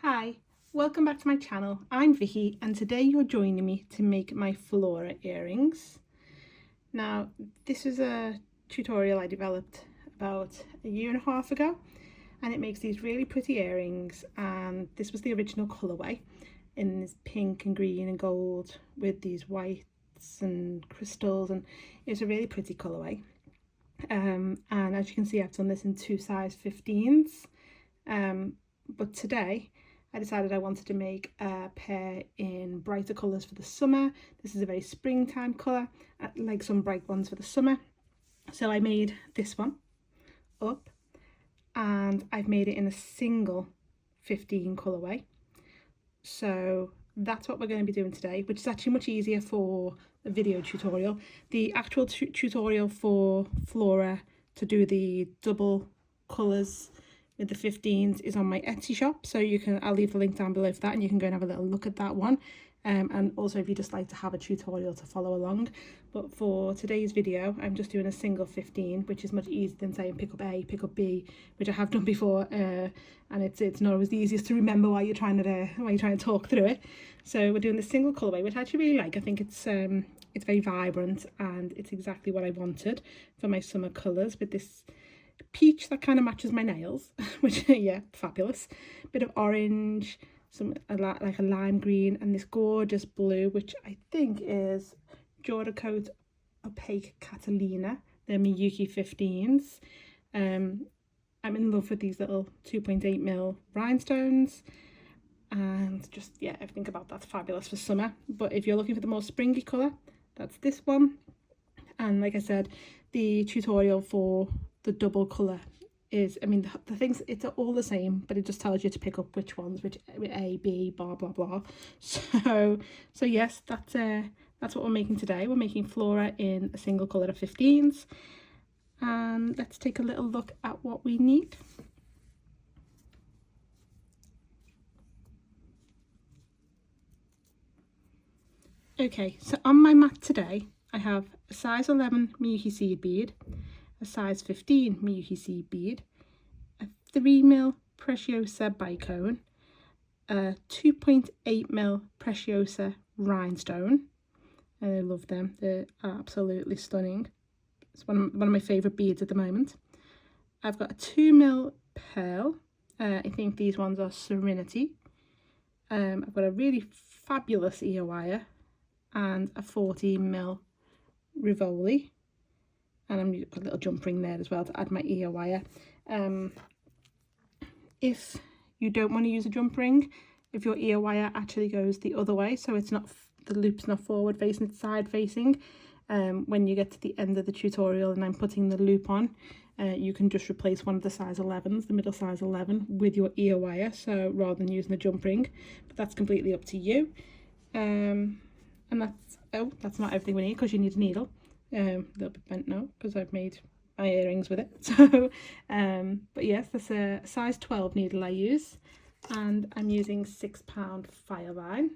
Hi, welcome back to my channel. I'm Vicky and today you're joining me to make my Flora earrings. Now this is a tutorial I developed about a year and a half ago and it makes these really pretty earrings, and this was the original colourway in this pink and green and gold with these whites and crystals, and it's a really pretty colourway. And as you can see, I've done this in two size 15s, but today I decided I wanted to make a pair in brighter colours for the summer. This is a very springtime colour, like some bright ones for the summer. So I made this one up and I've made it in a single 15 colourway. So that's what we're going to be doing today, which is actually much easier for a video tutorial. The actual tutorial for Flora to do the double colours with the 15s is on my Etsy shop, so you can, I'll leave the link down below for that and you can go and have a little look at that one. And also if you just like to have a tutorial to follow along. But for today's video I'm just doing a single 15, which is much easier than saying pick up A, pick up B, which I have done before, and it's not always the easiest to remember while you're trying to talk through it. So we're doing the single colourway, which I actually really like. I think it's very vibrant and it's exactly what I wanted for my summer colours, with this peach that kind of matches my nails, which yeah, fabulous. Bit of orange, like a lime green, and this gorgeous blue, which I think is Coat Opaque Catalina, the Miyuki 15s. I'm in love with these little 2.8mm rhinestones, and just yeah, everything about that's fabulous for summer. But if you're looking for the more springy colour, that's this one. And like I said, the tutorial for the double colour is, I mean, the things, it's all the same, but it just tells you to pick up which ones, which A, B, blah blah blah. So yes, that's what we're making today. We're making Flora in a single colour of 15s, and let's take a little look at what we need. Okay, so on my mat today I have a size 11 Miyuki seed bead, a size 15 Miyuki seed bead, a 3mm Preciosa Bicone, a 2.8mm Preciosa rhinestone, and I love them, they're absolutely stunning. It's one of my favourite beads at the moment. I've got a 2mm pearl, I think these ones are Serenity. I've got a really fabulous ear wire and a 14mm Rivoli, and I'm got a little jump ring there as well to add my ear wire. If you don't want to use a jump ring, if your ear wire actually goes the other way, so it's not, the loop's not forward facing, it's side facing, when you get to the end of the tutorial and I'm putting the loop on, you can just replace one of the size 11s, the middle size 11, with your ear wire, so rather than using the jump ring. But that's completely up to you. And that's not everything we need, because you need a needle. A little bit bent now because I've made my earrings with it. So but yes, that's a size 12 needle I use, and I'm using £6 Fireline.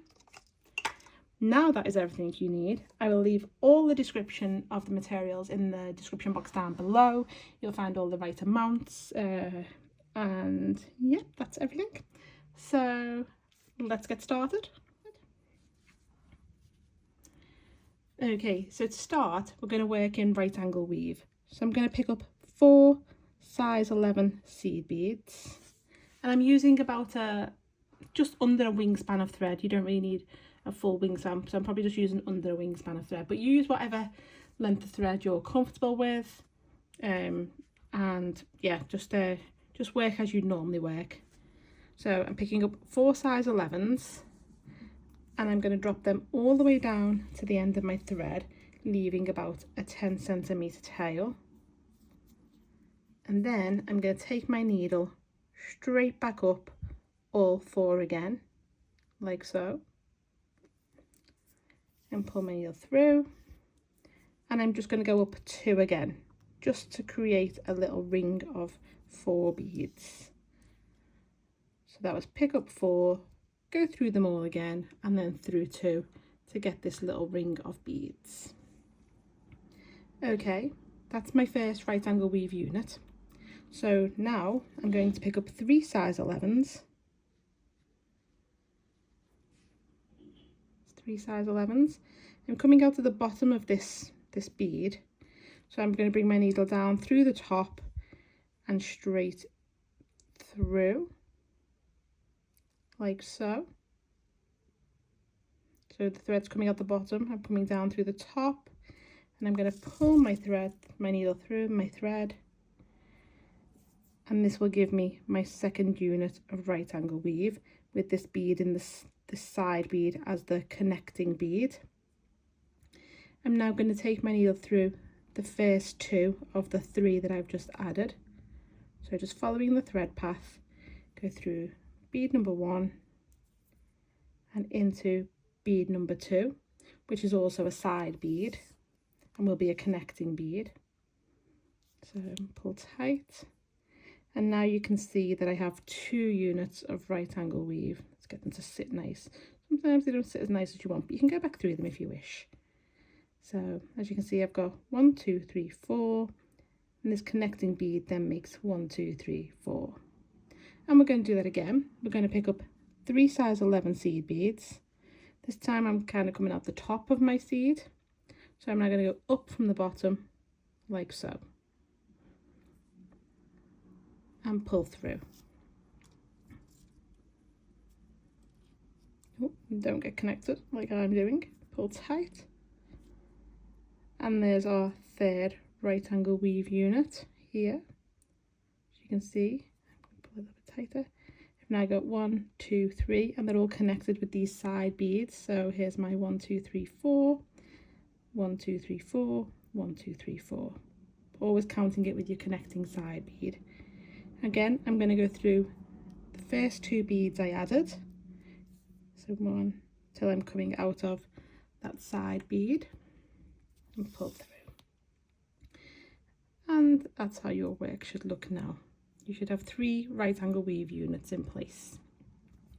Now that is everything you need. I will leave all the description of the materials in the description box down below. You'll find all the right amounts, and yeah, that's everything. So let's get started. Okay, so to start, we're going to work in right angle weave. So I'm going to pick up 4 size 11 seed beads, and I'm using about just under a wingspan of thread. You don't really need a full wingspan, so I'm probably just using under a wingspan of thread, but you use whatever length of thread you're comfortable with, and yeah, just work as you normally work. So I'm picking up 4 size 11s, and I'm going to drop them all the way down to the end of my thread, leaving about a 10cm tail. And then I'm going to take my needle straight back up all 4 again, like so, and pull my needle through, and I'm just going to go up 2 again, just to create a little ring of 4 beads. So that was pick up 4, go through them all again, and then through 2 to get this little ring of beads. Okay, that's my first right angle weave unit. So now I'm going to pick up 3 size 11s, 3 size 11s. I'm coming out to the bottom of this bead, so I'm going to bring my needle down through the top and straight through, like so. So the thread's coming out the bottom, I'm coming down through the top, and I'm going to pull my needle through my thread, and this will give me my second unit of right angle weave with this bead in this side bead as the connecting bead. I'm now going to take my needle through the first 2 of the 3 that I've just added. So just following the thread path, go through bead number 1 and into bead number 2, which is also a side bead and will be a connecting bead. So pull tight, and now you can see that I have 2 units of right angle weave. Let's get them to sit nice. Sometimes they don't sit as nice as you want, but you can go back through them if you wish. So as you can see, I've got 1, 2, 3, 4, and this connecting bead then makes 1, 2, 3, 4. And we're going to do that again. We're going to pick up 3 size 11 seed beads. This time I'm kind of coming out the top of my seed. So I'm now going to go up from the bottom, like so, and pull through. Oh, don't get connected like I'm doing. Pull tight. And there's our third right angle weave unit here. As you can see, I'm going to pull it a bit tighter. I've now got 1, 2, 3, and they're all connected with these side beads. So here's my 1, 2, 3, 4, 1, 2, 3, 4, 1, 2, 3, 4. Always counting it with your connecting side bead. Again, I'm going to go through the first 2 beads I added. So 1 till I'm coming out of that side bead and pull through. And that's how your work should look now. You should have 3 right angle weave units in place.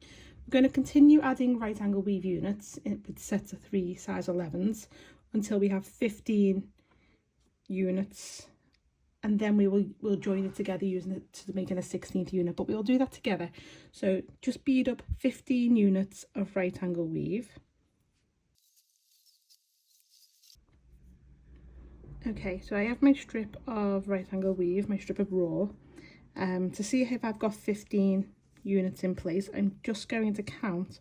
We're going to continue adding right angle weave units with sets of 3 size 11s until we have 15 units, and then we'll join it together using it to make a 16th unit, but we'll do that together. So just bead up 15 units of right angle weave. Okay, so I have my strip of right angle weave, my strip of raw. To see if I've got 15 units in place, I'm just going to count,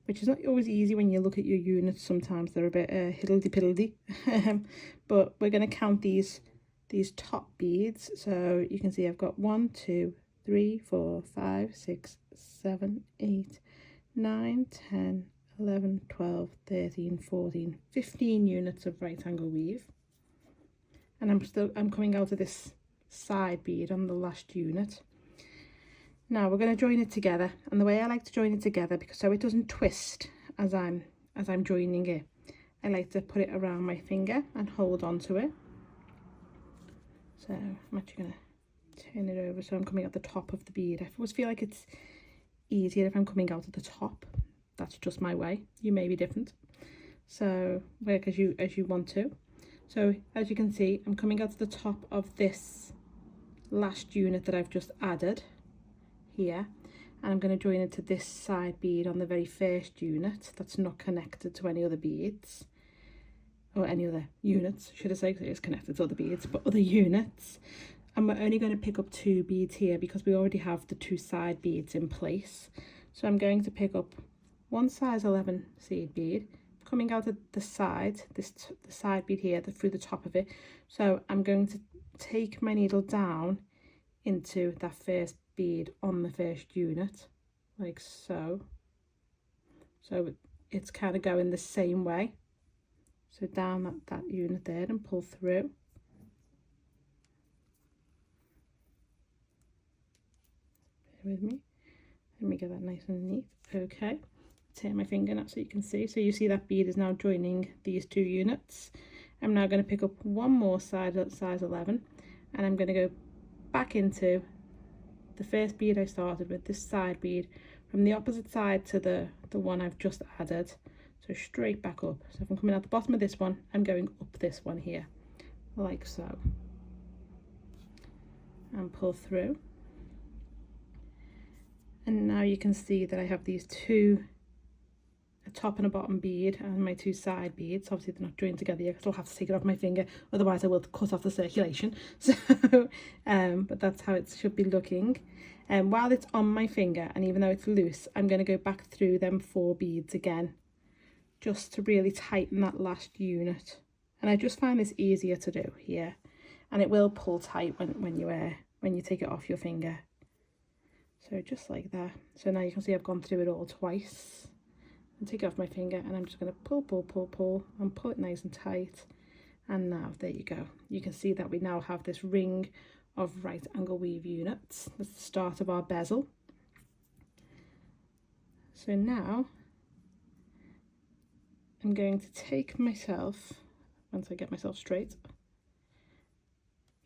which is not always easy when you look at your units. Sometimes they're a bit hiddledy-piddledy, but we're going to count these top beads. So you can see I've got 1, 2, 3, 4, 5, 6, 7, 8, 9, 10, 11, 12, 13, 14, 15 units of right angle weave. And I'm coming out of this side bead on the last unit. Now we're going to join it together, and the way I like to join it together, because so it doesn't twist as I'm joining it, I like to put it around my finger and hold on to it. So I'm actually going to turn it over so I'm coming out the top of the bead. I always feel like it's easier if I'm coming out at the top. That's just my way. You may be different, so work as you want to. So as you can see, I'm coming out to the top of this last unit that I've just added here, and I'm going to join it to this side bead on the very first unit that's not connected to any other beads, or any other units, should I say, because it is connected to other beads, but other units. And we're only going to pick up 2 beads here because we already have the 2 side beads in place. So I'm going to pick up 1 size 11 seed bead, coming out of the side, the side bead here, through the top of it. So I'm going to take my needle down into that first bead on the first unit, like so. So it's kind of going the same way. So down that unit there and pull through. Bear with me. Let me get that nice and neat. Okay. Turn my finger now so you can see. So you see that bead is now joining these 2 units. I'm now going to pick up 1 more size 11, and I'm going to go back into the first bead I started with, this side bead, from the opposite side to the one I've just added. So straight back up. So if I'm coming out the bottom of this one, I'm going up this one here, like so, and pull through. And now you can see that I have these 2 top and a bottom bead and my 2 side beads. Obviously they're not joined together yet because I'll have to take it off my finger, otherwise I will cut off the circulation. So but that's how it should be looking. And while it's on my finger, and even though it's loose, I'm going to go back through them 4 beads again, just to really tighten that last unit. And I just find this easier to do here, and it will pull tight when you take it off your finger. So just like that. So now you can see I've gone through it all twice. And take it off my finger, and I'm just going to pull and pull it nice and tight. And now there you go. You can see that we now have this ring of right angle weave units. That's the start of our bezel. So now I'm going to take myself, once I get myself straight,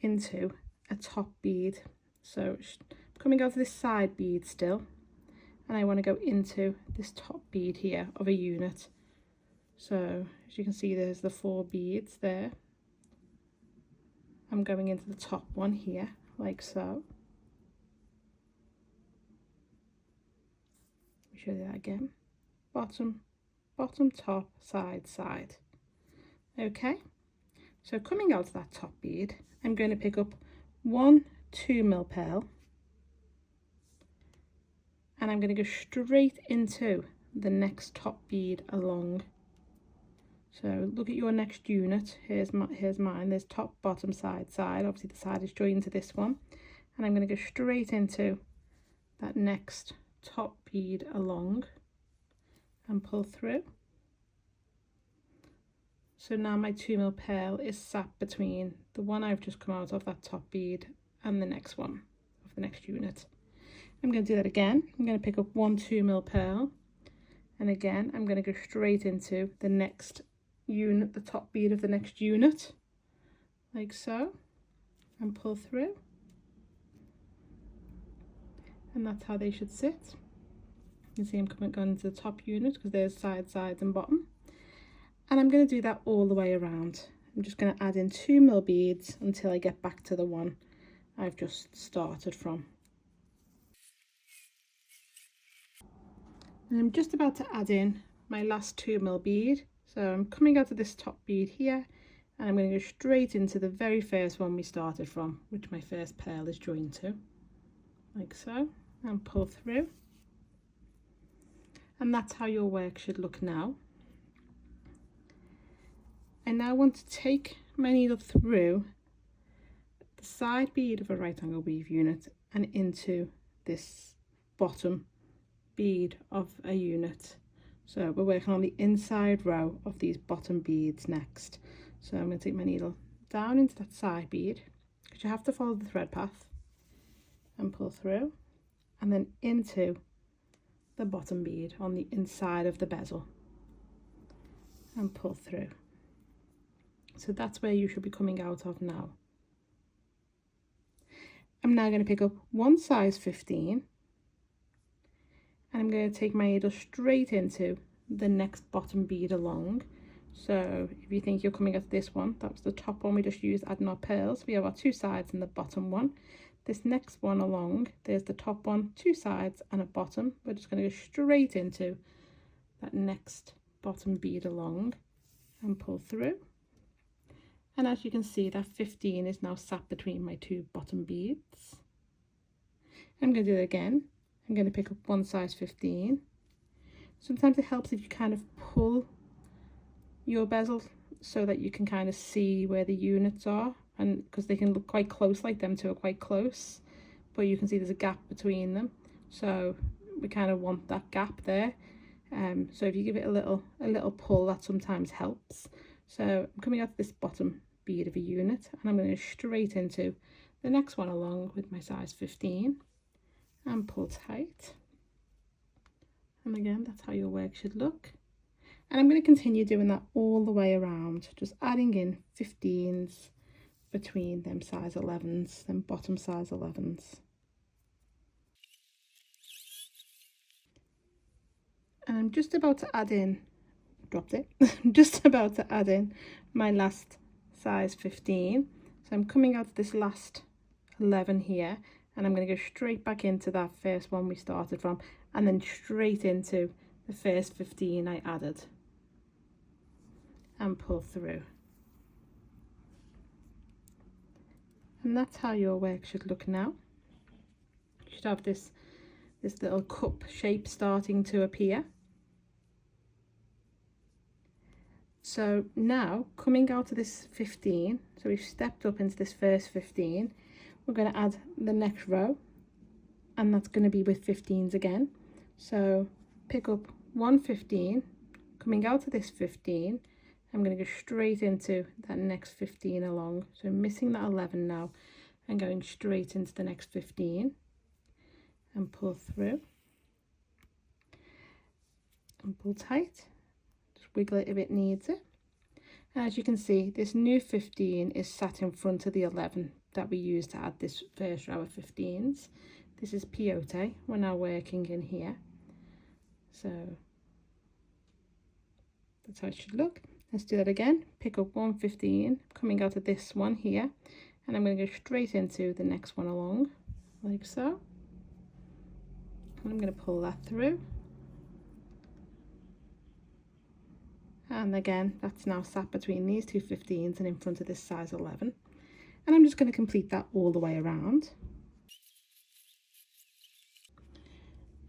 into a top bead. So coming out of this side bead still, and I want to go into this top bead here of a unit. So as you can see, there's the 4 beads there. I'm going into the top one here, like so. Let me show you that again. Bottom, bottom, top, side, side. Okay, so coming out of that top bead, I'm going to pick up 1 2mm pearl, and I'm going to go straight into the next top bead along. So look at your next unit. Here's mine. There's top, bottom, side, side. Obviously the side is joined to this one, and I'm going to go straight into that next top bead along and pull through. So now my 2mm pearl is sat between the one I've just come out of, that top bead, and the next one of the next unit. I'm going to do that again. I'm going to pick up 1 2mm pearl, and again I'm going to go straight into the next unit, the top bead of the next unit, like so, and pull through. And that's how they should sit. You see I'm going into the top unit because there's side, sides and bottom. And I'm going to do that all the way around. I'm just going to add in 2mm beads until I get back to the one I've just started from. And I'm just about to add in my last 2mm bead. So I'm coming out of this top bead here, and I'm going to go straight into the very first one we started from, which my first pearl is joined to, like so, and pull through. And that's how your work should look now. I now want to take my needle through the side bead of a right angle weave unit and into this bottom bead of a unit. So we're working on the inside row of these bottom beads next. So I'm going to take my needle down into that side bead, because you have to follow the thread path, and pull through, and then into the bottom bead on the inside of the bezel and pull through. So that's where you should be coming out of now. I'm now going to pick up 1 size 15, and I'm going to take my needle straight into the next bottom bead along. So if you think you're coming out of this one, that was the top one we just used adding our pearls. We have our 2 sides and the bottom one. This next one along, there's the top one, 2 sides and a bottom. We're just going to go straight into that next bottom bead along and pull through. And as you can see, that 15 is now sat between my 2 bottom beads. I'm going to do it again. I'm going to pick up 1 size 15. Sometimes it helps if you kind of pull your bezel so that you can kind of see where the units are, and because they can look quite close, like them two are quite close, but you can see there's a gap between them, so we kind of want that gap there. So if you give it a little pull, that sometimes helps. So I'm coming out of this bottom bead of a unit, and I'm going to go straight into the next one along with my size 15 and pull tight. And again, that's how your work should look. And I'm going to continue doing that all the way around, just adding in 15s between them size 11s, them bottom size 11s. And I'm just about to add in, dropped it, I'm just about to add in my last size 15. So I'm coming out of this last 11 here, and I'm going to go straight back into that first one we started from, and then straight into the first 15 I added, and pull through. And that's how your work should look now. You should have this little cup shape starting to appear. So now, coming out of this 15, so we've stepped up into this first 15, we're going to add the next row, and that's going to be with 15s again. So pick up 1 15, coming out of this 15, I'm going to go straight into that next 15 along. So I'm missing that 11 now and going straight into the next 15 and pull through and pull tight. Just wiggle it if it needs it. And as you can see, this new 15 is sat in front of the 11 that we used to add this first row of 15s. This is peyote. We're now working in here. So that's how it should look. Let's do that again. Pick up 1 15, coming out of this one here, and I'm going to go straight into the next one along, like so. And I'm going to pull that through. And again, that's now sat between these two 15s and in front of this size 11. And I'm just going to complete that all the way around.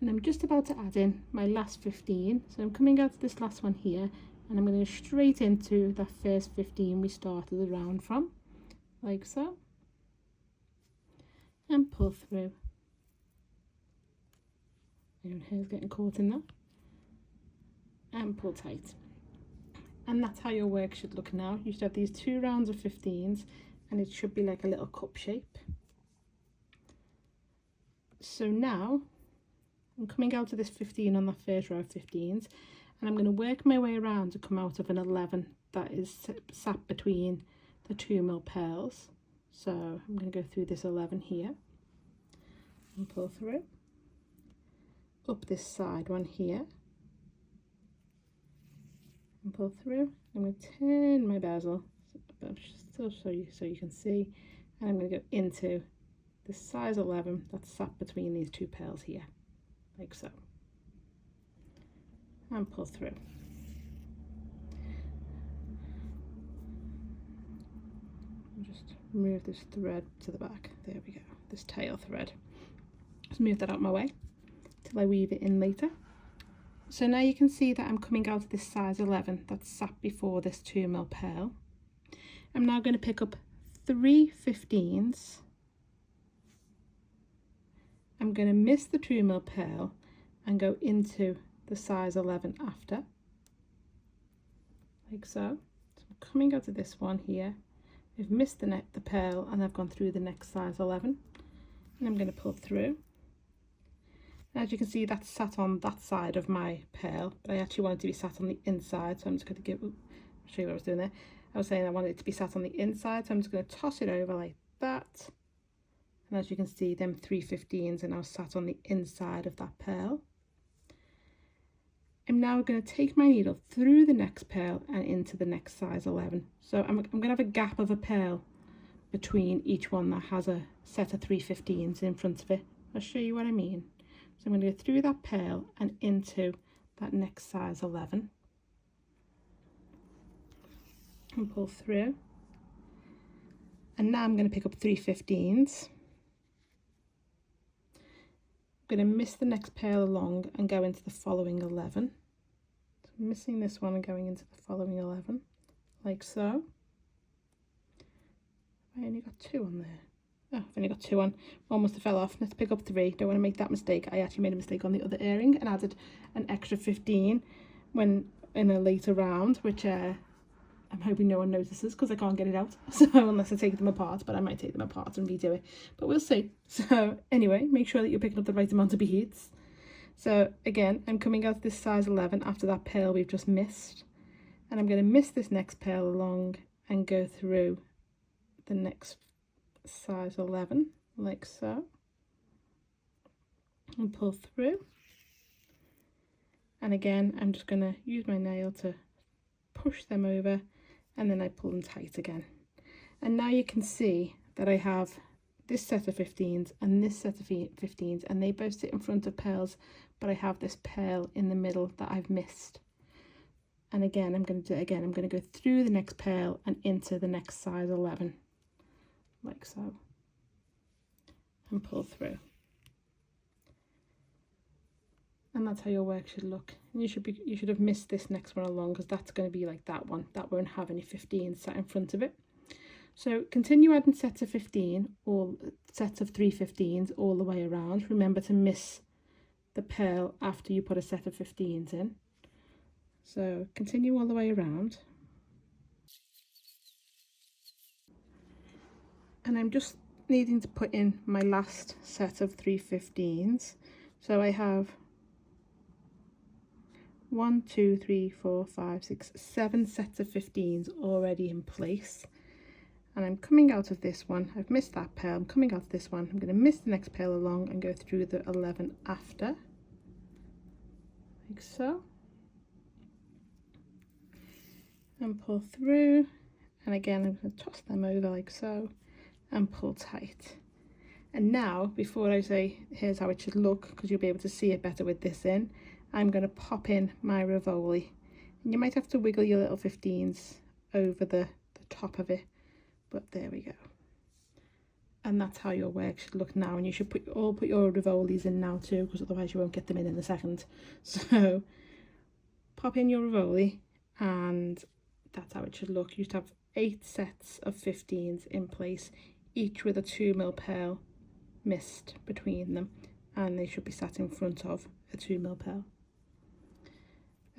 And I'm just about to add in my last 15. So I'm coming out of this last one here, and I'm going to go straight into that first 15 we started the round from, like so. And pull through. My own hair's getting caught in that. And pull tight. And that's how your work should look now. You should have these 2 rounds of 15s, and it should be like a little cup shape. So now I'm coming out of this 15 on the first row of 15s, and I'm going to work my way around to come out of an 11 that is sat between the 2mm pearls. So I'm going to go through this 11 here and pull through, up this side one here and pull through. I'm going to turn my bezel still so you can see, and I'm going to go into the size 11 that's sat between these 2 pearls here, like so, and pull through. Just move this thread to the back. There we go, this tail thread. Just move that out my way till I weave it in later. So now you can see that I'm coming out of this size 11 that's sat before this 2mm pearl. I'm now going to pick up 3 15s. I'm going to miss the 2mm pearl and go into the size 11 after, like so. So I'm coming out of this one here. I've missed the pearl, and I've gone through the next size 11, and I'm going to pull through. And as you can see, that's sat on that side of my pearl, but I actually want it to be sat on the inside, so I'm just going to show you what I was doing there. I was saying I wanted it to be sat on the inside, so I'm just going to toss it over like that. And as you can see, them 3 15s are now sat on the inside of that pearl. I'm now going to take my needle through the next pearl and into the next size 11. So I'm going to have a gap of a pearl between each one that has a set of 3 15s in front of it. I'll show you what I mean. So I'm going to go through that pearl and into that next size 11. And pull through. And now I'm going to pick up 3 15s. I'm going to miss the next pearl along and go into the following 11. So I'm missing this one and going into the following 11, like so. I only got 2 on there. Oh, I've only got 2 on. One must have fell off. Let's pick up 3. Don't want to make that mistake. I actually made a mistake on the other earring and added an extra 15 when in a later round, which I'm hoping no one notices because I can't get it out. So unless I take them apart, but I might take them apart and redo it. But we'll see. So anyway, make sure that you're picking up the right amount of beads. So again, I'm coming out this size 11 after that pearl we've just missed. And I'm going to miss this next pearl along and go through the next size 11, like so. And pull through. And again, I'm just going to use my nail to push them over, and then I pull them tight again. And now you can see that I have this set of 15s and this set of 15s, and they both sit in front of pearls but I have this pearl in the middle that I've missed. And again, I'm going to do it again. I'm going to go through the next pearl and into the next size 11, like so, and pull through. And that's how your work should look. And you should have missed this next one along, because that's going to be like that one. That won't have any 15 sat in front of it. So continue adding sets of 15, or sets of 3 15s all the way around. Remember to miss the pearl after you put a set of 15s in. So continue all the way around. And I'm just needing to put in my last set of 3 15s. So I have 1, 2, 3, 4, 5, 6, 7 sets of 15s already in place. And I'm coming out of this one. I've missed that pearl. I'm coming out of this one. I'm going to miss the next pearl along and go through the 11 after, like so, and pull through. And again, I'm going to toss them over like so and pull tight. And now, before I say here's how it should look, because you'll be able to see it better with this in, I'm going to pop in my rivoli. And you might have to wiggle your little 15s over the top of it, but there we go. And that's how your work should look now. And you should put your rivolis in now too, because otherwise you won't get them in a second. So pop in your rivoli, and that's how it should look. You should have 8 sets of 15s in place, each with a 2mm pearl missed between them, and they should be sat in front of a 2mm pearl.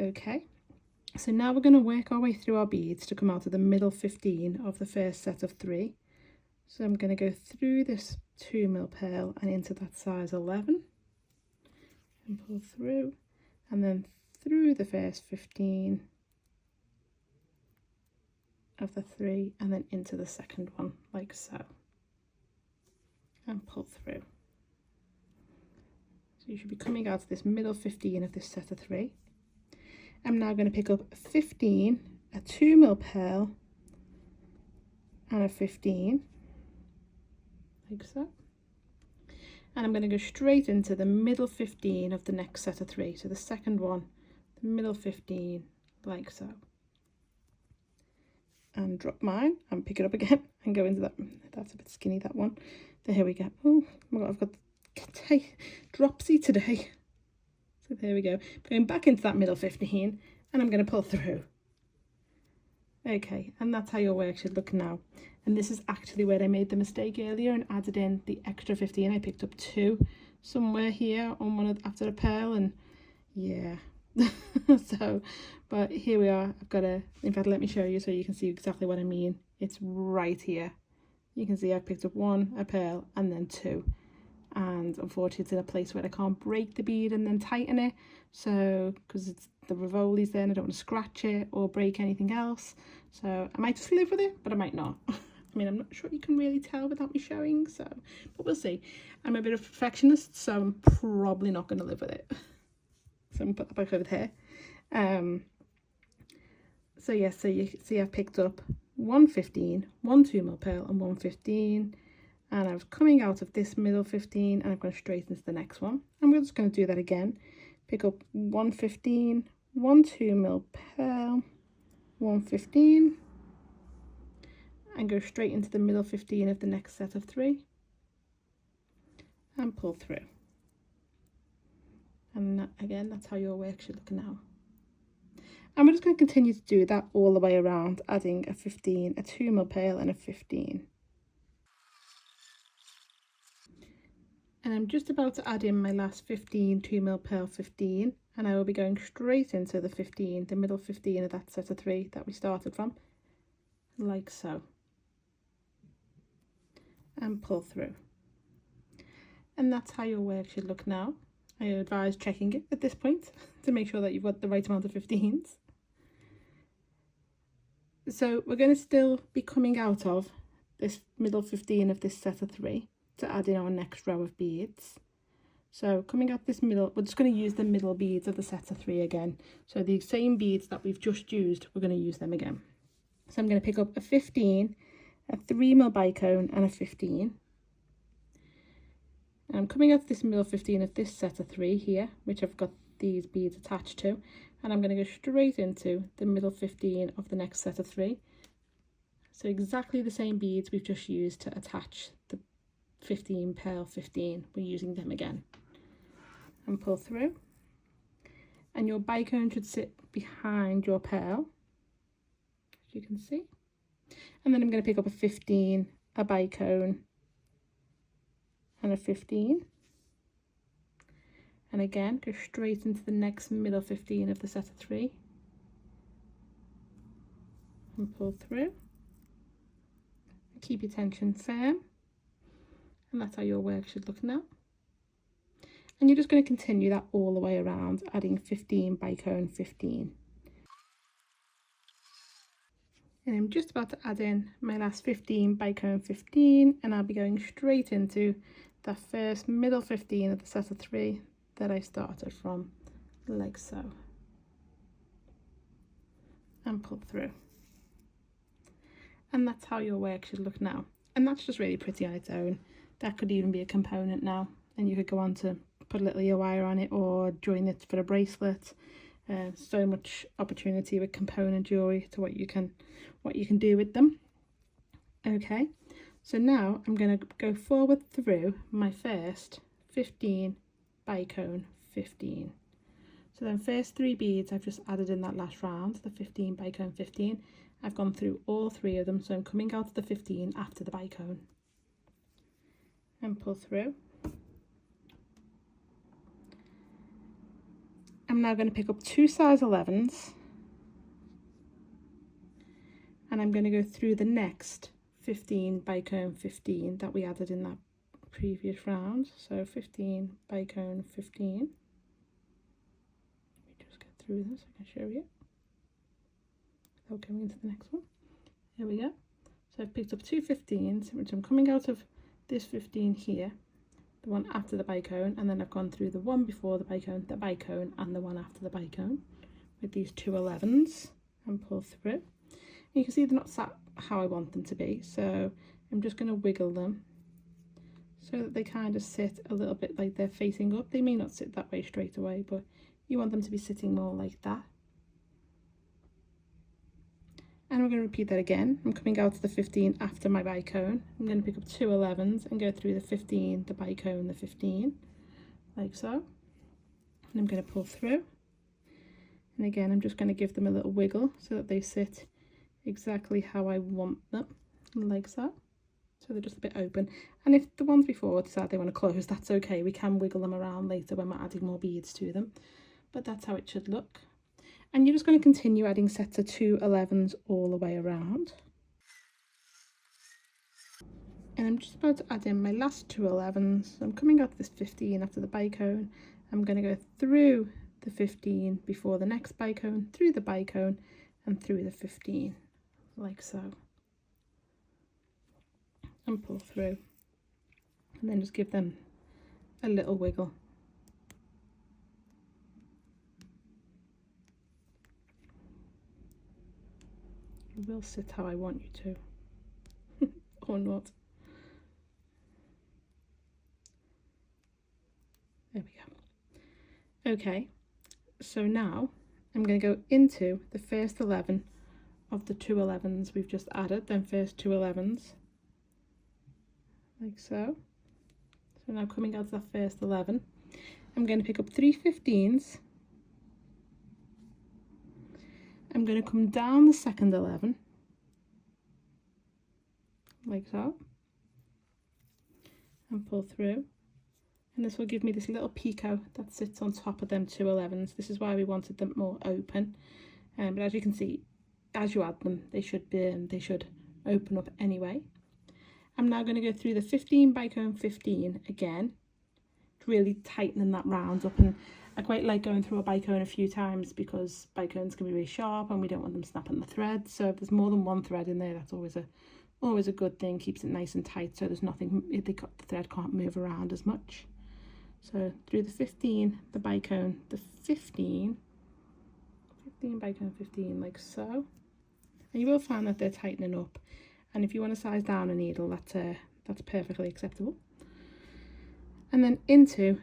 Okay, so now we're going to work our way through our beads to come out of the middle 15 of the first set of 3. So I'm going to go through this 2mm pearl and into that size 11 and pull through, and then through the first 15 of the 3 and then into the second one like so, and pull through. So you should be coming out of this middle 15 of this set of 3. I'm now going to pick up a 15, a 2mm pearl and a 15 like so, and I'm going to go straight into the middle 15 of the next set of 3. So the second one, the middle 15 like so, and drop mine and pick it up again and go into that. That's a bit skinny, that one. There, here we go. Oh my god, I've got dropsy today. So there we go, going back into that middle 15, and I'm going to pull through. Okay, and that's how your work should look now. And this is actually where I made the mistake earlier and added in the extra 15. I picked up 2 somewhere here on one of after a pearl, and yeah. So, but here we are. I've got a, in fact, let me show you so you can see exactly what I mean. It's right here. You can see I've picked up 1, a pearl, and then 2. And unfortunately it's in a place where I can't break the bead and then tighten it, so because it's the rivoli's there and I don't want to scratch it or break anything else, so I might just live with it, but I might not. I mean, I'm not sure you can really tell without me showing, so, but we'll see. I'm a bit of a perfectionist, so I'm probably not going to live with it. So I'm going to put that back over there. So yeah, so you see I've picked up 1 15, 1 2mm pearl and 1 15, and I was coming out of this middle 15 and I'm going straight into the next one, and we're just going to do that again. Pick up 1 15, 1 2mm pearl, 1 15, and go straight into the middle 15 of the next set of 3 and pull through. And that, again, that's how your work should look now. And we're just going to continue to do that all the way around, adding a 15, a 2mm pearl and a 15. And I'm just about to add in my last 15 2mm pearl 15, and I will be going straight into the 15, the middle 15 of that set of 3 that we started from, like so, and pull through. And that's how your work should look now. I advise checking it at this point to make sure that you've got the right amount of 15s. So we're going to still be coming out of this middle 15 of this set of 3 to add in our next row of beads. So coming out this middle, we're just going to use the middle beads of the set of 3 again. So the same beads that we've just used, we're going to use them again. So I'm going to pick up a 15, a 3mm bicone and a 15. And I'm coming out this middle 15 of this set of 3 here, which I've got these beads attached to, and I'm going to go straight into the middle 15 of the next set of 3. So exactly the same beads we've just used to attach the 15 pearl 15, we're using them again. And pull through, and your bicone should sit behind your pearl, as you can see. And then I'm going to pick up a 15, a bicone, and a 15, and again go straight into the next middle 15 of the set of 3 and pull through. Keep your tension firm, and that's how your work should look now. And you're just going to continue that all the way around, adding 15 bicone 15. And I'm just about to add in my last 15 bicone 15, and I'll be going straight into the first middle 15 of the set of 3 that I started from, like so, and pull through. And that's how your work should look now. And that's just really pretty on its own. That could even be a component now, and you could go on to put a little ear wire on it or join it for a bracelet. So much opportunity with component jewelry to what you can do with them. Okay, so now I'm going to go forward through my first 15 bicone 15. So then first 3 beads I've just added in that last round, the 15 bicone 15. I've gone through all 3 of them, so I'm coming out of the 15 after the bicone and pull through. I'm now going to pick up 2 size 11s, and I'm going to go through the next 15 bicone 15 that we added in that previous round. So 15 bicone 15. Let me just get through this, I can show you without going into the next one. Here we go. So I've picked up 2 15s, which I'm coming out of this 15 here, the one after the bicone, and then I've gone through the one before the bicone, and the one after the bicone with these 2 11s and pull through. And you can see they're not sat how I want them to be, so I'm just going to wiggle them so that they kind of sit a little bit like they're facing up. They may not sit that way straight away, but you want them to be sitting more like that. And we're going to repeat that again. I'm coming out to the 15 after my bicone. I'm going to pick up 2 11s and go through the 15, the bicone, the 15, like so. And I'm going to pull through. And again, I'm just going to give them a little wiggle so that they sit exactly how I want them, like so. So they're just a bit open. And if the ones before decide they want to close, that's okay. We can wiggle them around later when we're adding more beads to them. But that's how it should look. And you're just going to continue adding sets of 2 11s all the way around. And I'm just about to add in my last 2 11s. So I'm coming out this 15 after the bicone. I'm going to go through the 15 before the next bicone, through the bicone, and through the 15, like so. And pull through. And then just give them a little wiggle. It will sit how I want you to, or not. There we go. Okay, so now I'm going to go into the first 11 of the 2 11s we've just added, then first 2 11s, like so. So now coming out of that first 11, I'm going to pick up 3 15s. I'm going to come down the second 11, like so, and pull through. And this will give me this little picot that sits on top of them 2 11s. This is why we wanted them more open. But as you can see, as you add them, they should open up anyway. I'm now going to go through the 15 bicone 15 again, really tightening that round up. And I quite like going through a bicone a few times because bicones can be really sharp and we don't want them snapping the thread. So if there's more than one thread in there, that's always a good thing. Keeps it nice and tight so there's nothing, the thread can't move around as much. So through the 15, the bicone, the 15 bicone 15, like so. And you will find that they're tightening up. And if you want to size down a needle, that's perfectly acceptable. and then into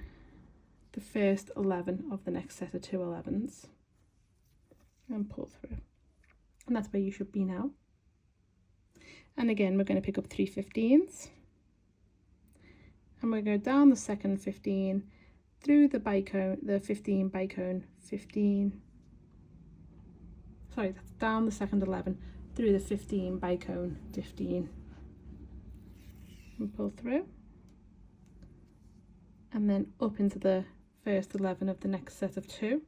the first 11 of the next set of 2 11s and pull through, and that's where you should be now. And again, we're going to pick up 3 15s, and we're going to go down the second 15 through the bicone, the 15 bicone 15, sorry, that's down the second 11 through the 15 bicone 15 and pull through, and then up into the first 11 of the next set of 2.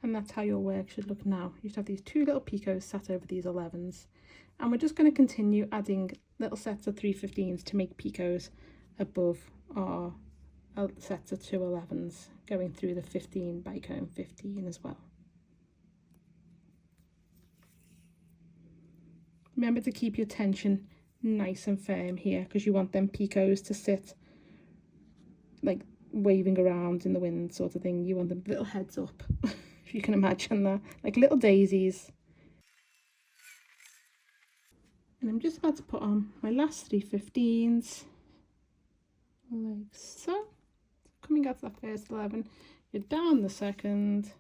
And that's how your work should look now. You should have these 2 little picots sat over these 11s, and we're just going to continue adding little sets of 3 15s to make picots above our sets of 2 11s, going through the 15 bicone 15 as well. Remember to keep your tension nice and firm here, because you want them picots to sit like waving around in the wind sort of thing. You want them little heads up, if you can imagine that, like little daisies. And I'm just about to put on my last 3 15s, like so. Coming out to that first 11, you're down the second,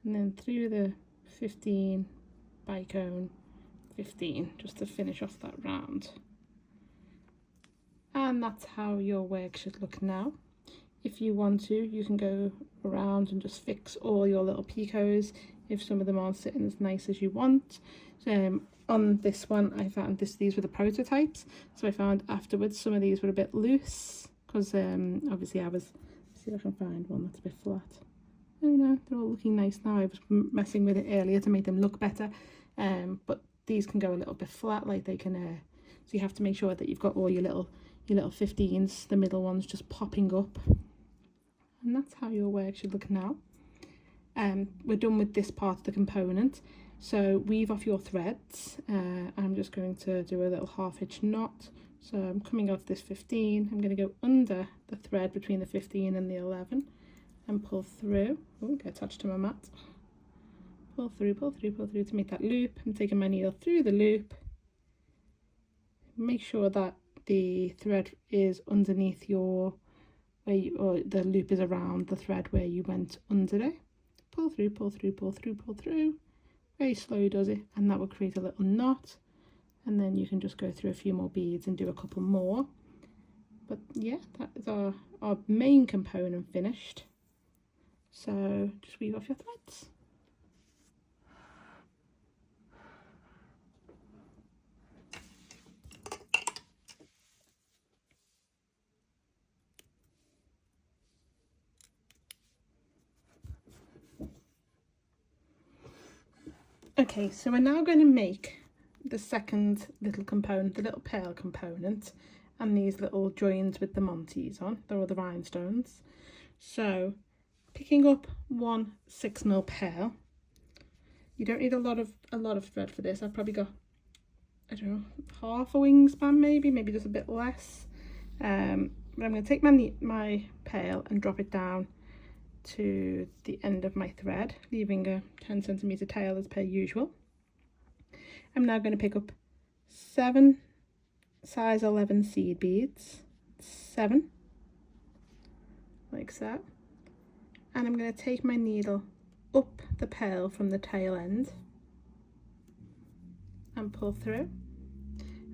and then through the 15 bicone 15, just to finish off that round. And that's how your work should look now. If you want to, you can go around and just fix all your little picots if some of them aren't sitting as nice as you want. On this one, I found these were the prototypes, so I found afterwards some of these were a bit loose, because obviously let's see if I can find one that's a bit flat. Oh no, they're all looking nice now. I was messing with it earlier to make them look better, but these can go a little bit flat, like they can, so you have to make sure that you've got all your little 15s, the middle ones just popping up. And that's how your work should look now. We're done with this part of the component, so weave off your threads. I'm just going to do a little half hitch knot. So I'm coming off this 15, I'm going to go under the thread between the 15 and the 11 and pull through. Oh, get attached to my mat. Pull through, pull through, pull through to make that loop. I'm taking my needle through the loop. Make sure that the thread is underneath your, or the loop is around the thread where you went under it. Pull through, pull through, pull through, pull through. Very slow does it, and that will create a little knot. And then you can just go through a few more beads and do a couple more. But yeah, that is our main component finished. So just weave off your threads. Okay, so we're now going to make the second little component, the little pearl component, and these little joins with the Montes on, they're all the rhinestones. So picking up one 6mm pearl, you don't need a lot of thread for this. I've probably got, I don't know, half a wingspan, maybe just a bit less. But I'm going to take my pearl and drop it down to the end of my thread, leaving a 10cm tail as per usual. I'm now going to pick up 7 size 11 seed beads, 7, like so, and I'm going to take my needle up the pearl from the tail end and pull through.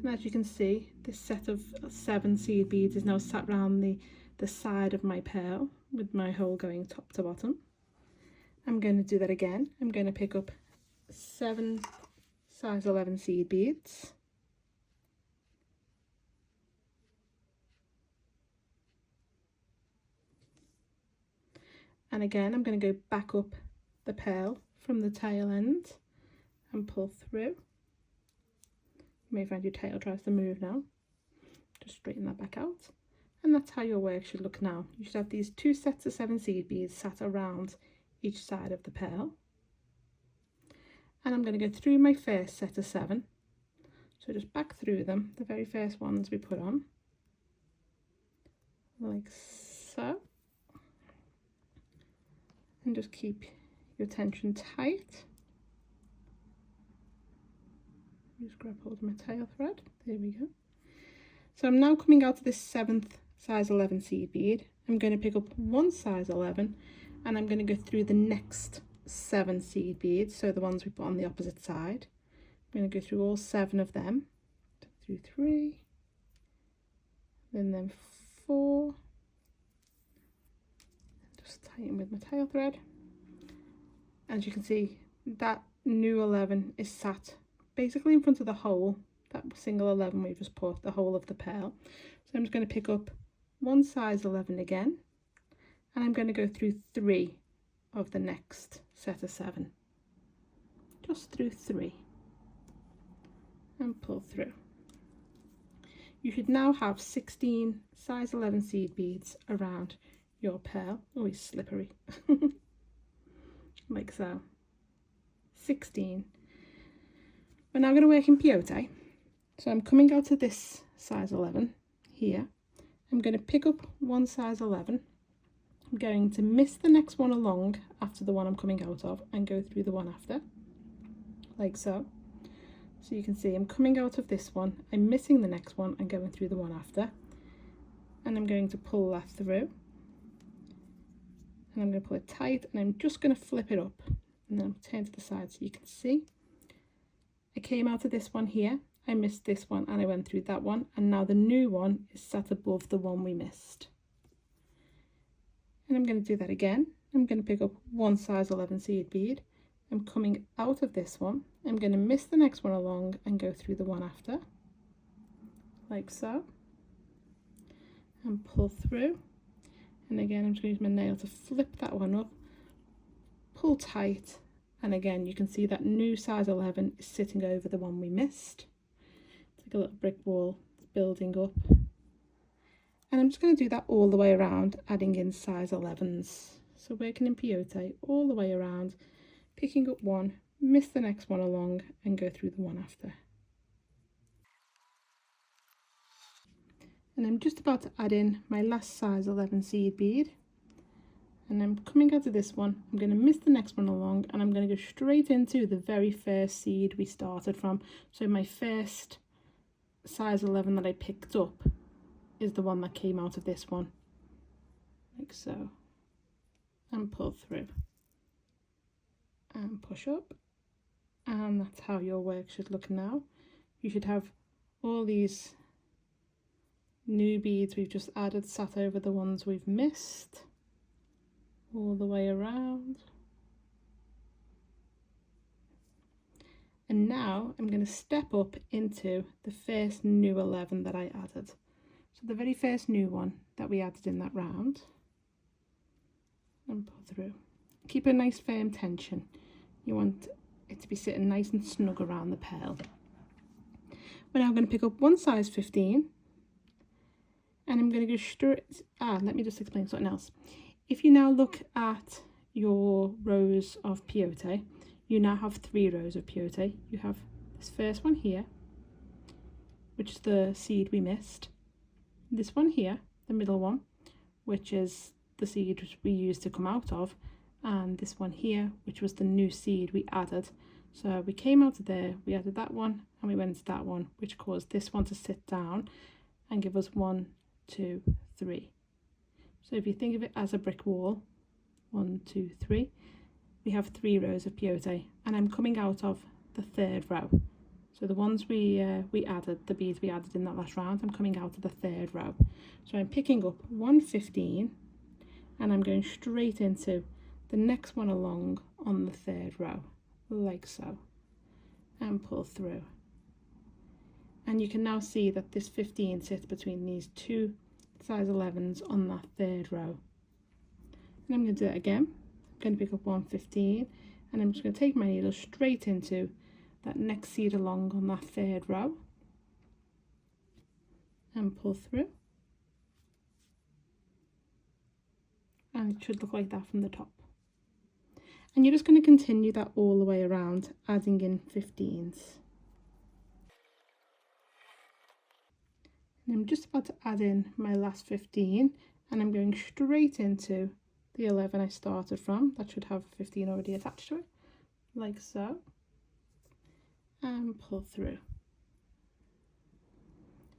And as you can see, this set of 7 seed beads is now sat round the side of my pearl with my hole going top to bottom. I'm going to do that again. I'm going to pick up 7 size 11 seed beads, and again I'm going to go back up the pearl from the tail end and pull through. You may find your tail tries to move now. Just straighten that back out, and that's how your work should look now. You should have these 2 sets of 7 seed beads sat around each side of the pearl. And I'm going to go through my first set of 7, so just back through them, the very first ones we put on, like so, and just keep your tension tight. Just grab hold of my tail thread, there we go. So I'm now coming out of this 7th size 11 seed bead. I'm going to pick up one size 11 and I'm going to go through the next 7 seed beads, so the ones we put on the opposite side. I'm going to go through all 7 of them, through 3, then 4, just tighten with my tail thread. As you can see, that new 11 is sat basically in front of the hole, that single 11 we just put, the whole of the pearl. So I'm just going to pick up one size 11 again, and I'm going to go through 3 of the next set of 7, just through 3, and pull through. You should now have 16 size 11 seed beads around your pearl. Always slippery. Like so. 16. We're now going to work in peyote. So I'm coming out of this size 11 here. I'm going to pick up one size 11. I'm going to miss the next one along after the one I'm coming out of and go through the one after, like so. So you can see I'm coming out of this one, I'm missing the next one and going through the one after, and I'm going to pull that through, and I'm going to pull it tight, and I'm just going to flip it up and then turn to the side so you can see. I came out of this one here, I missed this one and I went through that one, and now the new one is sat above the one we missed. And I'm going to do that again. I'm going to pick up one size 11 seed bead. I'm coming out of this one. I'm going to miss the next one along and go through the one after, like so, and pull through. And again, I'm just going to use my nail to flip that one up, pull tight, and again you can see that new size 11 is sitting over the one we missed. It's like a little brick wall, it's building up. And I'm just going to do that all the way around, adding in size 11s. So working in peyote all the way around, picking up one, miss the next one along and go through the one after. And I'm just about to add in my last size 11 seed bead. And I'm coming out of this one, I'm going to miss the next one along, and I'm going to go straight into the very first seed we started from. So my first size 11 that I picked up is the one that came out of this one, like so, and pull through and push up, and that's how your work should look now. You should have all these new beads we've just added sat over the ones we've missed all the way around. And now I'm going to step up into the first new 11 that I added. So the very first new one that we added in that round, and pull through. Keep a nice firm tension. You want it to be sitting nice and snug around the pearl. We're now going to pick up one size 15, and I'm going to go straight. Let me just explain something else. If you now look at your rows of peyote, you now have 3 rows of peyote. You have this first one here, which is the seed we missed. This one here, the middle one, which is the seed which we used to come out of, and this one here, which was the new seed we added. So we came out of there, we added that one, and we went to that one, which caused this one to sit down and give us 1, 2, 3. So if you think of it as a brick wall, 1, 2, 3, we have 3 rows of peyote, and I'm coming out of the 3rd row. So the ones we added, the beads we added in that last round, I'm coming out of the 3rd row. So I'm picking up 115, and I'm going straight into the next one along on the 3rd row, like so, and pull through. And you can now see that this 15 sits between these 2 size 11s on that 3rd row. And I'm going to do that again. I'm going to pick up 115, and I'm just going to take my needle straight into that next seed along on that 3rd row and pull through, and it should look like that from the top. And you're just going to continue that all the way around, adding in 15s. And I'm just about to add in my last 15, and I'm going straight into the 11 I started from. That should have 15 already attached to it, like so, and pull through.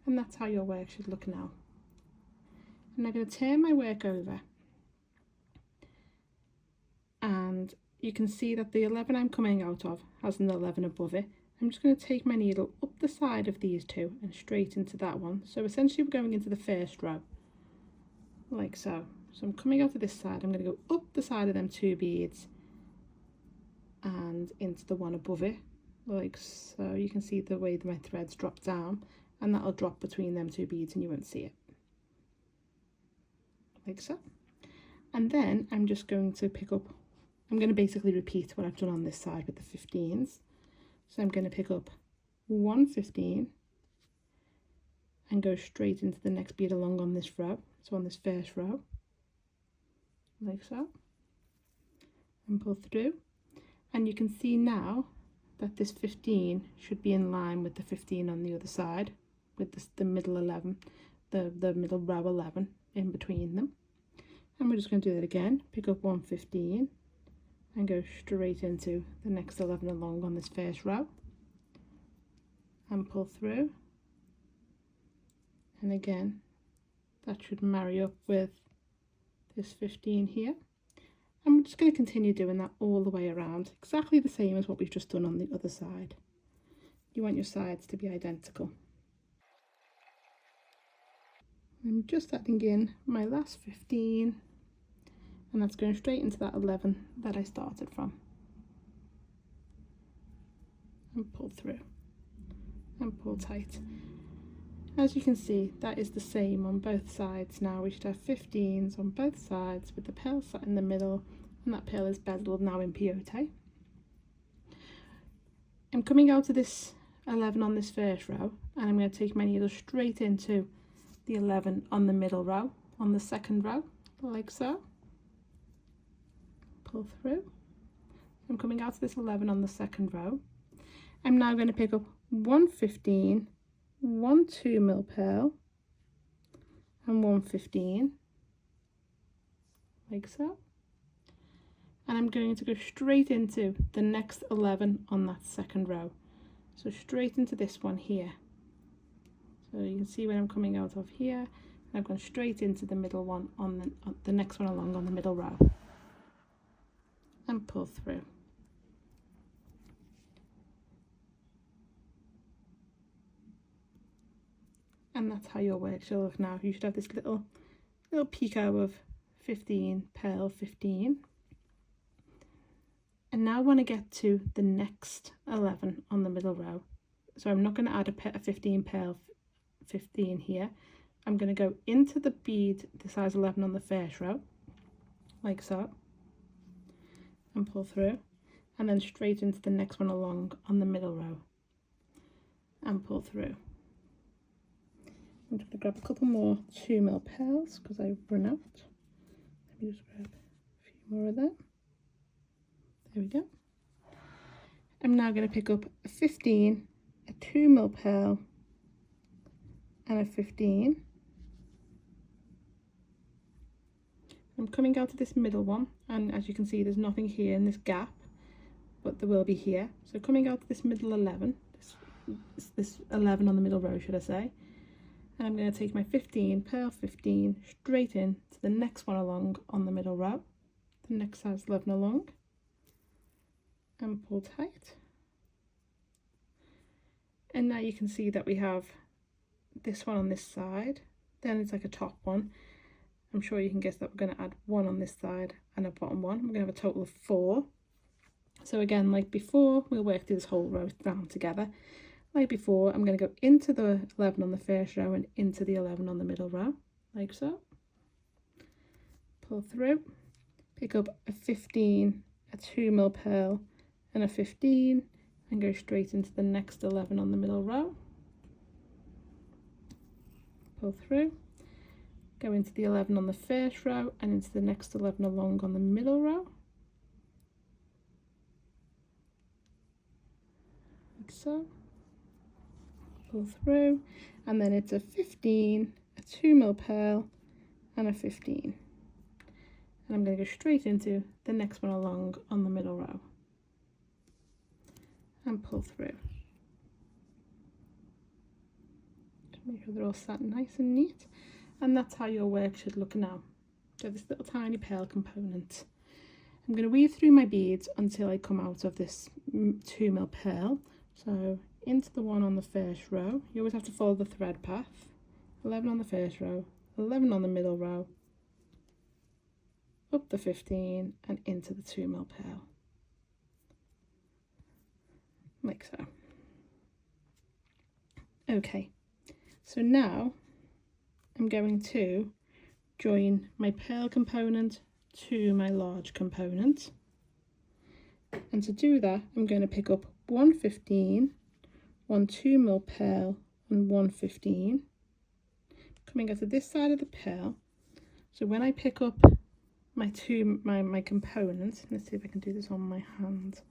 And that's how your work should look now. I'm now going to turn my work over, and you can see that the 11 I'm coming out of has an 11 above it. I'm just going to take my needle up the side of these two and straight into that one. So essentially we're going into the first row, like so. So I'm coming out of this side, I'm going to go up the side of them two beads and into the one above it, like so. You can see the way that my threads drop down, and that'll drop between them two beads and you won't see it, like so. And then I'm just going to pick up, I'm going to basically repeat what I've done on this side with the 15s. So I'm going to pick up 1 15 and go straight into the next bead along on this row, so on this first row, like so, and pull through. And you can see now that this 15 should be in line with the 15 on the other side, with the middle 11, the middle row 11 in between them. And we're just going to do that again, pick up 1 15 and go straight into the next 11 along on this first row and pull through. And again, that should marry up with this 15 here. And we're just going to continue doing that all the way around, exactly the same as what we've just done on the other side. You want your sides to be identical. I'm just adding in my last 15, and that's going straight into that 11 that I started from. And pull through and pull tight. As you can see, that is the same on both sides now. We should have 15s on both sides with the pearl sat in the middle, and that pearl is bezeled now in peyote. I'm coming out of this 11 on this first row, and I'm going to take my needle straight into the 11 on the middle row, on the second row, like so. Pull through. I'm coming out of this 11 on the second row. I'm now going to pick up 1 15, 1 2 mil pearl, and 1 15, like so. And I'm going to go straight into the next 11 on that second row, so straight into this one here. So you can see where I'm coming out of here, and I've gone straight into the middle one on the next one along on the middle row, and pull through. And that's how your work should look now. You should have this little picot of 15, pearl 15. And now I want to get to the next 11 on the middle row. So I'm not going to add a 15 pearl 15 here. I'm going to go into the bead, the size 11 on the first row, like so, and pull through, and then straight into the next one along on the middle row, and pull through. I'm just going to grab a couple more 2 mil pearls because I've run out. Let me just grab a few more of them. There we go. I'm now going to pick up a 15, a 2 mil pearl, and a 15. I'm coming out of this middle one, and as you can see, there's nothing here in this gap, but there will be here. So coming out of this middle 11, this 11 on the middle row, should I say, and I'm going to take my 15, pearl 15, straight in to the next one along on the middle row, the next size 11 along, and pull tight. And now you can see that we have this one on this side, then it's like a top one. I'm sure you can guess that we're going to add one on this side and a bottom one. We're going to have a total of 4. So again, like before, we'll work through this whole row down together. Like before, I'm going to go into the 11 on the first row and into the 11 on the middle row, like so. Pull through, pick up a 15, a 2 mil pearl, and a 15, and go straight into the next 11 on the middle row. Pull through, go into the 11 on the first row and into the next 11 along on the middle row, like so. Pull through, and then it's a 15, a 2 mil pearl, and a 15. And I'm going to go straight into the next one along on the middle row and pull through. Make sure they're all sat nice and neat. And that's how your work should look now. So this little tiny pearl component. I'm going to weave through my beads until I come out of this 2mm pearl. So into the one on the first row. You always have to follow the thread path. 11 on the first row, 11 on the middle row, up the 15 and into the 2mm pearl. Like so. Okay, so now I'm going to join my pearl component to my large component, and to do that I'm going to pick up one 15, one 2mm pearl and one 15 coming out of this side of the pearl. So when I pick up my component, let's see if I can do this on my hand.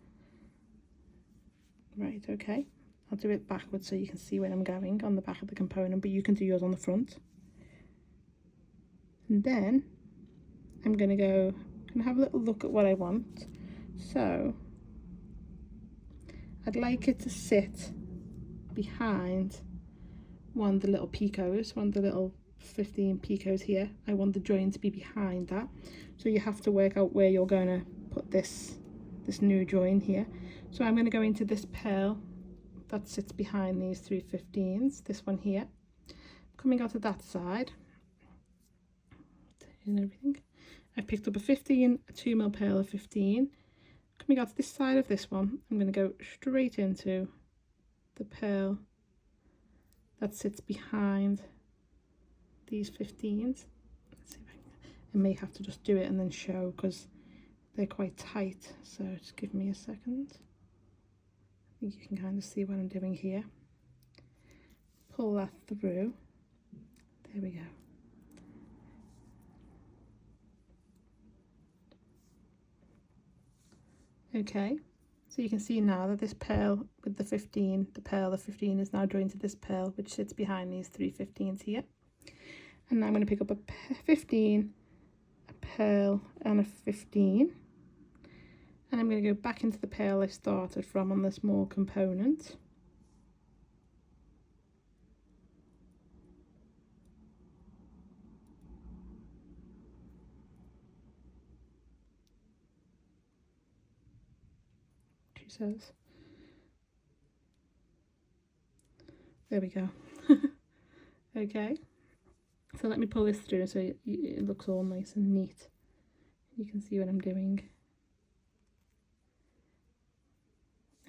Right, okay, I'll do it backwards so you can see where I'm going on the back of the component, but you can do yours on the front. And then I'm going to go and have a little look at what I want. So I'd like it to sit behind one of the little picots, one of the little 15 picots here. I want the join to be behind that. So you have to work out where you're going to put this new join here. So I'm going to go into this pearl that sits behind these 3 15s, this one here. Coming out of that side and everything, I picked up a 15, a 2mm pearl, a 15. Coming out to this side of this one, I'm going to go straight into the pearl that sits behind these 15s. Let's see if I may have to just do it and then show because they're quite tight, so just give me a second. I think you can kind of see what I'm doing here. Pull that through. There we go. Okay, so you can see now that this pearl with the 15, the 15 is now joined to this pearl which sits behind these 3 15s here. And now I'm going to pick up a 15, a pearl and a 15. And I'm going to go back into the pearl I started from on the small component. She says. There we go. Okay, so let me pull this through so it looks all nice and neat. You can see what I'm doing.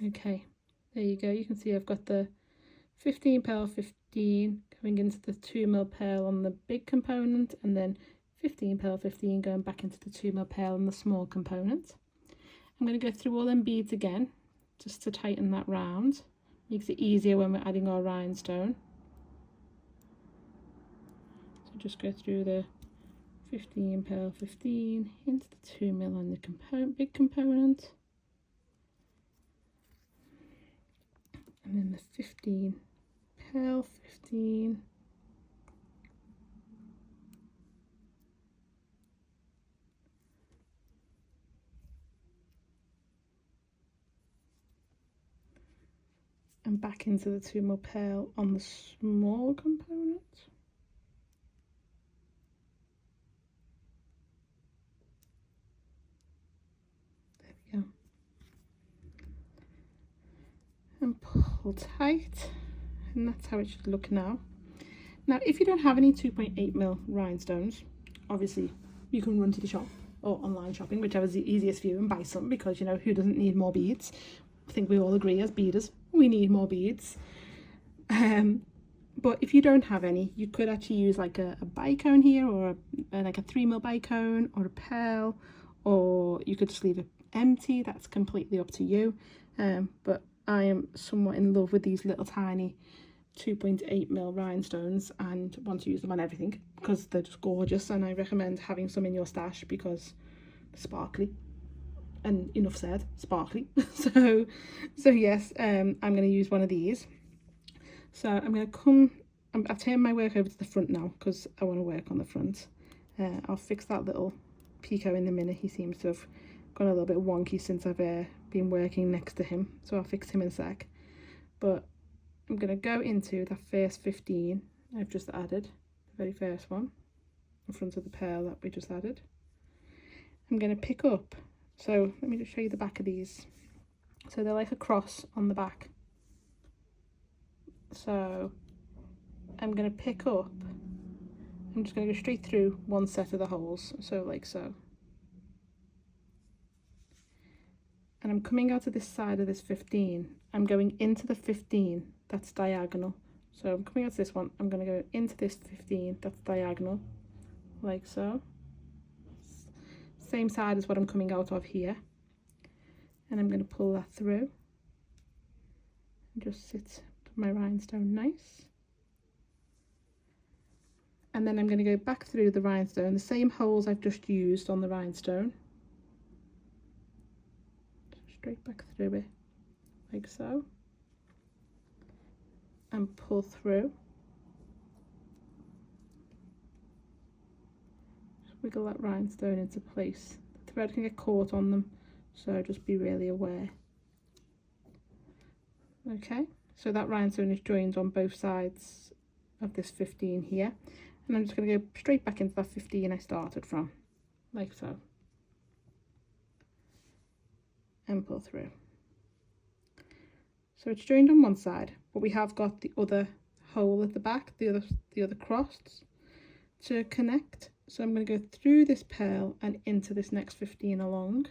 Okay, there you go. You can see I've got the 15 pearl 15 going into the 2mm pearl on the big component, and then 15 pearl 15 going back into the 2mm pearl on the small component. I'm going to go through all them beads again just to tighten that round. Makes it easier when we're adding our rhinestone. So just go through the 15 pearl 15 into the 2mm on the big component. And then the 15 pearl 15 and back into the 2mm pearl on the small component. There we go. And pull tight, and that's how it should look now. Now if you don't have any 2.8mm rhinestones, obviously you can run to the shop or online shopping, whichever is the easiest for you, and buy some, because you know, who doesn't need more beads? I think we all agree as beaders we need more beads. But if you don't have any, you could actually use like a bicone here, or like a 3mm bicone, or a pearl, or you could just leave it empty. That's completely up to you. But I am somewhat in love with these little tiny 2.8mm rhinestones and want to use them on everything because they're just gorgeous, and I recommend having some in your stash because they're sparkly. And enough said, sparkly. so yes, I'm going to use one of these. So I'm going to I've turned my work over to the front now because I want to work on the front. I'll fix that little picot in a minute. He seems to have gone a little bit wonky since I've been working next to him, so I'll fix him in a sec. But I'm going to go into that first 15 I've just added, the very first one, in front of the pearl that we just added. I'm going to pick up, so let me just show you the back of these. So they're like a cross on the back. So I'm going to pick up, I'm just going to go straight through one set of the holes, so like so. And I'm coming out of this side of this 15. I'm going into the 15 that's diagonal. So I'm coming out of this one, I'm going to go into this 15 that's diagonal, like so. Same side as what I'm coming out of here. And I'm going to pull that through. And just sit my rhinestone nice. And then I'm going to go back through the rhinestone, the same holes I've just used on the rhinestone. Straight back through it, like so. And pull through. Just wiggle that rhinestone into place. The thread can get caught on them, so just be really aware. Okay, so that rhinestone is joined on both sides of this 15 here, and I'm just going to go straight back into that 15 I started from, like so, and pull through. So it's joined on one side, but we have got the other hole at the back, the other cross to connect. So I'm going to go through this pearl and into this next 15 along,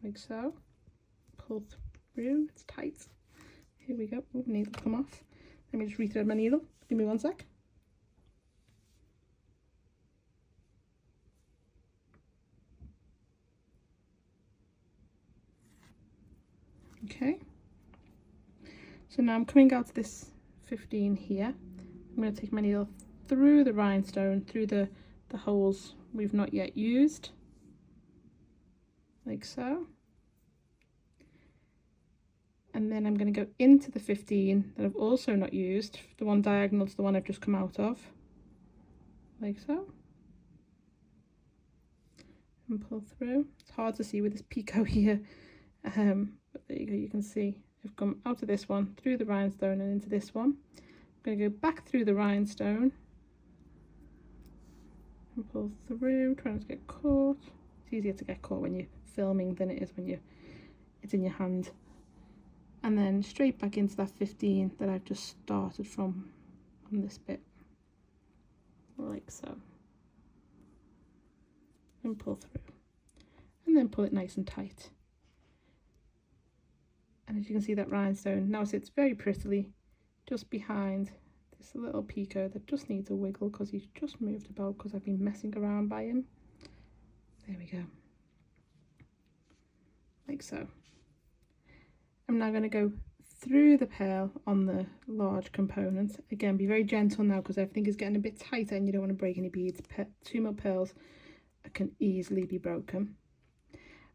like so. Pull through, it's tight. Here we go. Oh, needle come off. Let me just rethread my needle. Give me one sec. Okay. So now I'm coming out to this 15 here. I'm going to take my needle through the rhinestone, through the holes we've not yet used, like so. And then I'm going to go into the 15 that I've also not used, the one diagonal to the one I've just come out of, like so. And pull through. It's hard to see with this picot here, but there you go, you can see I've come out of this one, through the rhinestone and into this one. I'm going to go back through the rhinestone and pull through, trying not to get caught. It's easier to get caught when you're filming than it is when it's in your hand. And then straight back into that 15 that I've just started from on this bit, like so. And pull through. And then pull it nice and tight. And as you can see, that rhinestone now sits very prettily just behind this little picot that just needs a wiggle because he's just moved about because I've been messing around by him. There we go. Like so. I'm now going to go through the pearl on the large component. Again, be very gentle now because everything is getting a bit tighter and you don't want to break any beads. 2mm pearls can easily be broken.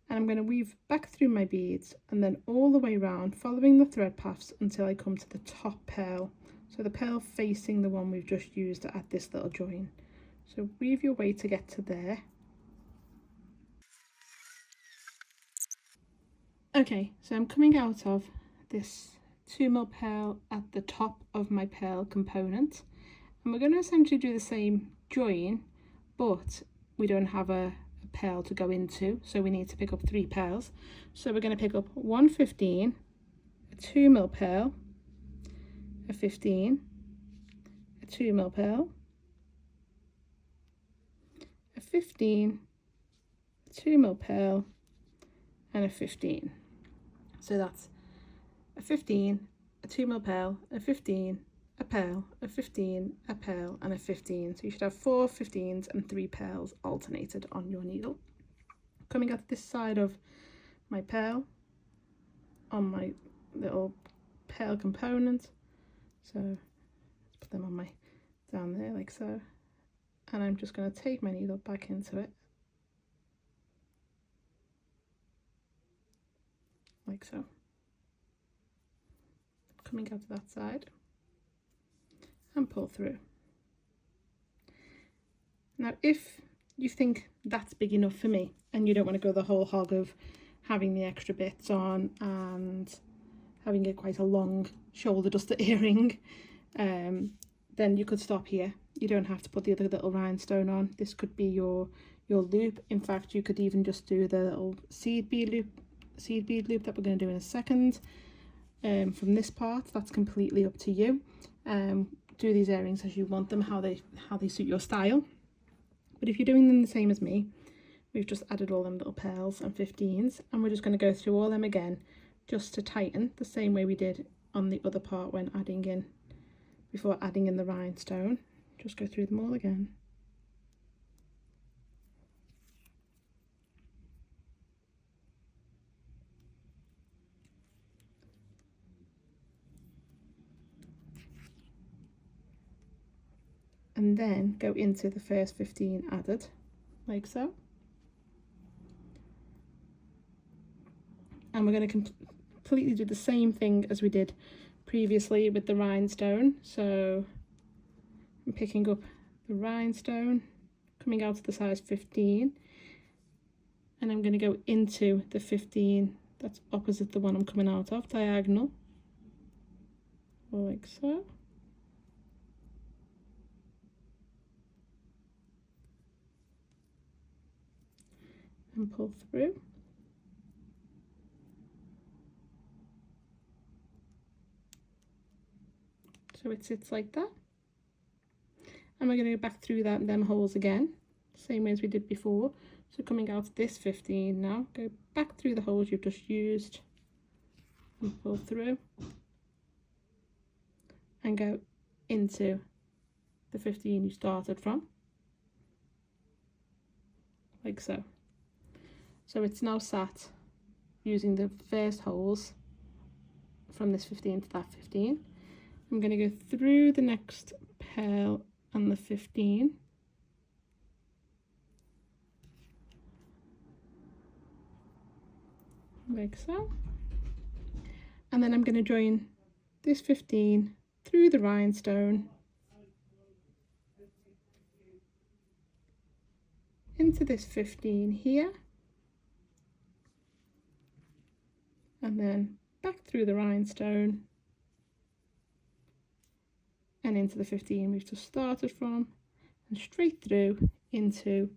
And I'm going to weave back through my beads and then all the way around, following the thread paths until I come to the top pearl. So the pearl facing the one we've just used at this little join. So weave your way to get to there. Okay, so I'm coming out of this 2mm pearl at the top of my pearl component, and we're going to essentially do the same join, but we don't have a pearl to go into, so we need to pick up 3 pearls. So we're going to pick up 1 15, a 2mm pearl, a 15, a 2mm pearl, a 15, a 2mm pearl, and a 15. So that's a 15, a 2mm pearl, a 15, a pearl, a 15, a pearl, and a 15. So you should have 4 15s and 3 pearls alternated on your needle. Coming out this side of my pearl on my little pearl component. So let's put them on my down there like so. And I'm just going to take my needle back into it. Like so. Coming out to that side and pull through. Now if you think that's big enough for me and you don't want to go the whole hog of having the extra bits on and having it quite a long shoulder duster earring, then you could stop here. You don't have to put the other little rhinestone on. This could be your loop. In fact, you could even just do the little seed bead loop that we're going to do in a second. From this part, that's completely up to you. Do these earrings as you want them, how they suit your style. But if you're doing them the same as me, we've just added all them little pearls and 15s, and we're just going to go through all them again just to tighten, the same way we did on the other part when before adding in the rhinestone. Just go through them all again. And then go into the first 15 added, like so. And we're going to completely do the same thing as we did previously with the rhinestone. So I'm picking up the rhinestone, coming out to the size 15, and I'm going to go into the 15 that's opposite the one I'm coming out of, diagonal, like so. And pull through. So it sits like that. And we're going to go back through them holes again, same way as we did before. So coming out of this 15 now, go back through the holes you've just used and pull through. And go into the 15 you started from, like so. So it's now sat using the first holes from this 15 to that 15. I'm going to go through the next pearl and the 15. Like so. And then I'm going to join this 15 through the rhinestone into this 15 here. And then back through the rhinestone and into the 15 we've just started from, and straight through into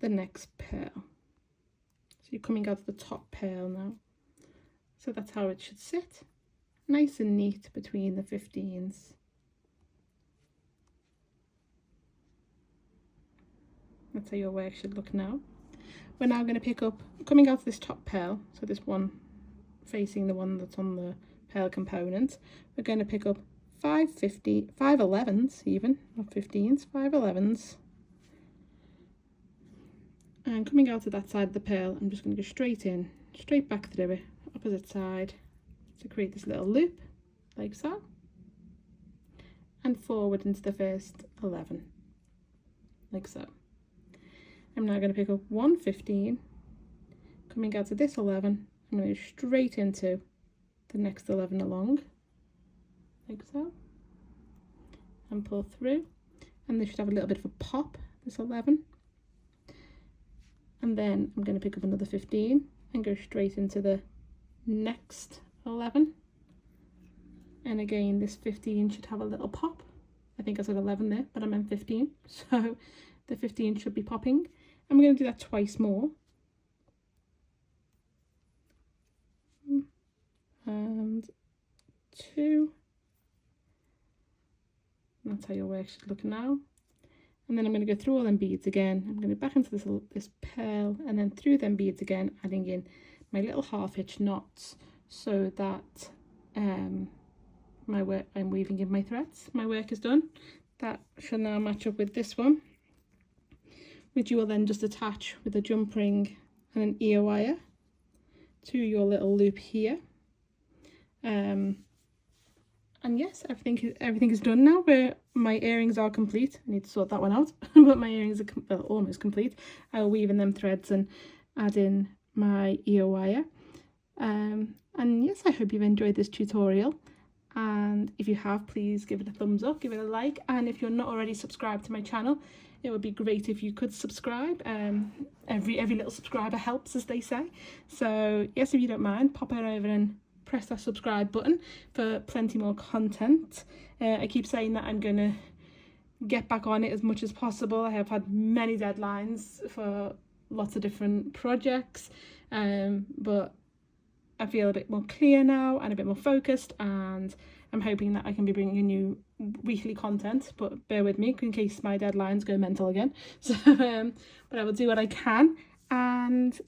the next pearl. So you're coming out of the top pearl now. So that's how it should sit, nice and neat between the 15s. That's how your work should look now. We're now going to pick up, coming out of this top pearl, so this one facing the one that's on the pearl component, we're going to pick up 5 11s even, not 15s, 5 11s. And coming out of that side of the pearl, I'm just going to go straight back through it, opposite side, to create this little loop, like so. And forward into the first 11, like so. I'm now going to pick up 1 15, coming out of this 11, I'm going to go straight into the next 11 along, like so, and pull through, and this should have a little bit of a pop, this 11. And then I'm going to pick up another 15 and go straight into the next 11. And again, this 15 should have a little pop. I think I said 11 there, but I meant 15. So the 15 should be popping. And we're going to do that twice more. And 2. And that's how your work should look now. And then I'm going to go through all them beads again. I'm going to back into this pearl and then through them beads again, adding in my little half hitch knots so that my work, I'm weaving in my threads. My work is done. That should now match up with this one, which you will then just attach with a jump ring and an ear wire to your little loop here. And yes, everything is done now. My earrings are complete. I need to sort that one out, but my earrings are almost complete. I'll weave in them threads and add in my ear wire. And yes, I hope you've enjoyed this tutorial. And if you have, please give it a thumbs up, give it a like. And if you're not already subscribed to my channel, it would be great if you could subscribe. Every little subscriber helps, as they say. So yes, if you don't mind, pop on over and press that subscribe button for plenty more content. I keep saying that I'm gonna get back on it as much as possible. I have had many deadlines for lots of different projects, but I feel a bit more clear now and a bit more focused, and I'm hoping that I can be bringing you weekly content, but bear with me in case my deadlines go mental again. So but I will do what I can,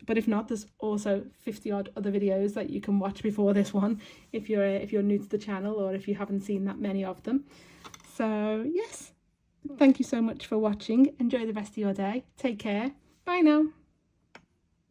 but if not, there's also 50 odd other videos that you can watch before this one if you're new to the channel, or if you haven't seen that many of them. So yes, thank you so much for watching. Enjoy the rest of your day. Take care. Bye now.